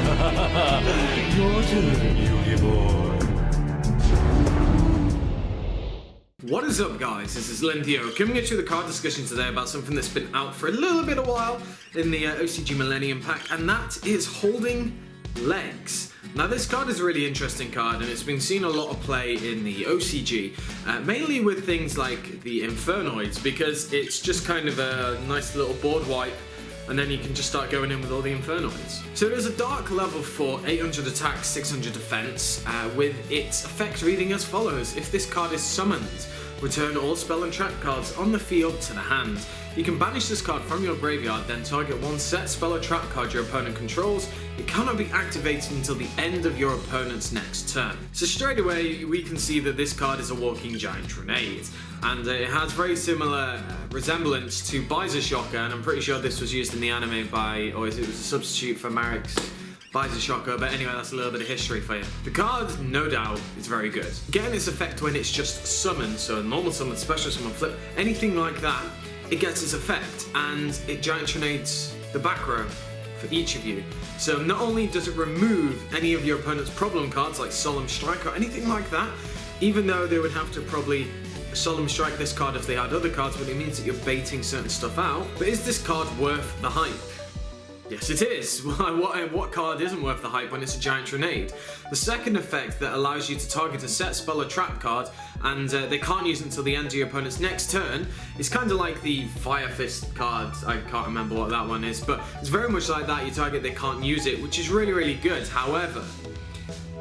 Your turn, Yugi boy. What is up, guys? This is Linthio coming at you with a card discussion today about something that's been out for a little bit of while in the OCG Millennium Pack, and that is Holding Legs. Now, this card is a really interesting card, and it's been seen a lot of play in the OCG, mainly with things like the Infernoids, because it's just kind of a nice little board wipe, and then you can just start going in with all the Infernoids. So there's a Dark level for 800 attack, 600 defense, with its effect reading as follows. If this card is summoned, return all spell and trap cards on the field to the hand. You can banish this card from your graveyard, then target one set spell or trap card your opponent controls. It cannot be activated until the end of your opponent's next turn. So straight away, we can see that this card is a walking giant grenade, and it has very similar resemblance to Visor Shocker, and I'm pretty sure this was used in the anime or it was a substitute for Marik's Visor Shocker, but anyway, that's a little bit of history for you. The card, no doubt, is very good. Getting its effect when it's just summoned, so normal summon, special summon, flip, anything like that, it gets its effect, and it giant grenades the back row for each of you. So not only does it remove any of your opponent's problem cards, like Solemn Strike or anything like that, even though they would have to probably Solemn Strike this card if they had other cards, but it means that you're baiting certain stuff out. But is this card worth the hype? Yes, it is. What card isn't worth the hype when it's a giant grenade? The second effect that allows you to target a set spell or trap card, and they can't use it until the end of your opponent's next turn, is kind of like the Fire Fist card. I can't remember what that one is, but it's very much like that. You target, they can't use it, which is really, really good. However,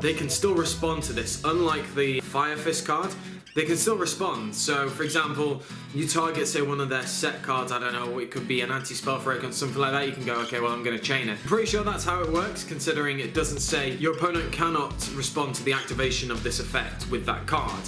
they can still respond to this. Unlike the Fire Fist card, they can still respond. So, for example, you target, say, one of their set cards, I don't know, it could be an anti-spell fragrance, something like that, you can go, okay, well, I'm going to chain it. I'm pretty sure that's how it works, considering it doesn't say your opponent cannot respond to the activation of this effect with that card.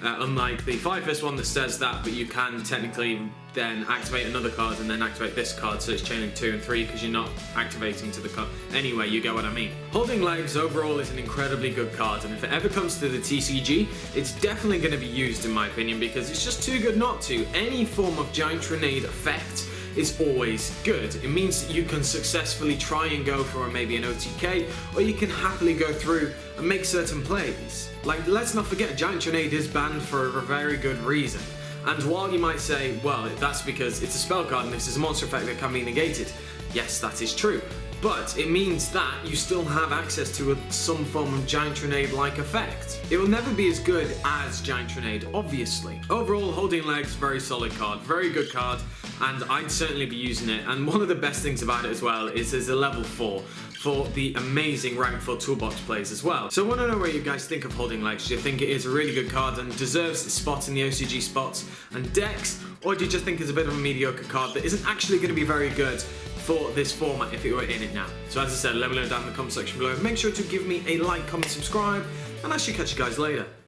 Unlike the Fire Fist one that says that, but you can technically then activate another card and then activate this card, so it's chaining 2 and 3 because you're not activating to the card. Anyway, you get what I mean. Holding Legs overall is an incredibly good card, and if it ever comes to the TCG, it's definitely going to be used in my opinion because it's just too good not to. Any form of giant grenade effect is always good. It means that you can successfully try and go for maybe an OTK, or you can happily go through and make certain plays. Like, let's not forget, giant grenade is banned for a very good reason. And while you might say, well, that's because it's a spell card and this is a monster effect that can be negated, yes, that is true. But it means that you still have access to some form of giant grenade-like effect. It will never be as good as giant grenade, obviously. Overall, Holding Legs, very solid card, very good card, and I'd certainly be using it. And one of the best things about it as well is there's a level 4 for the amazing rank 4 toolbox plays as well. So I want to know what you guys think of Holding Legs. Do you think it is a really good card and deserves its spot in the OCG spots and decks, or do you just think it's a bit of a mediocre card that isn't actually going to be very good for this format if it were in it now? So as I said, let me know down in the comment section below. Make sure to give me a like, comment, subscribe, and I shall catch you guys later.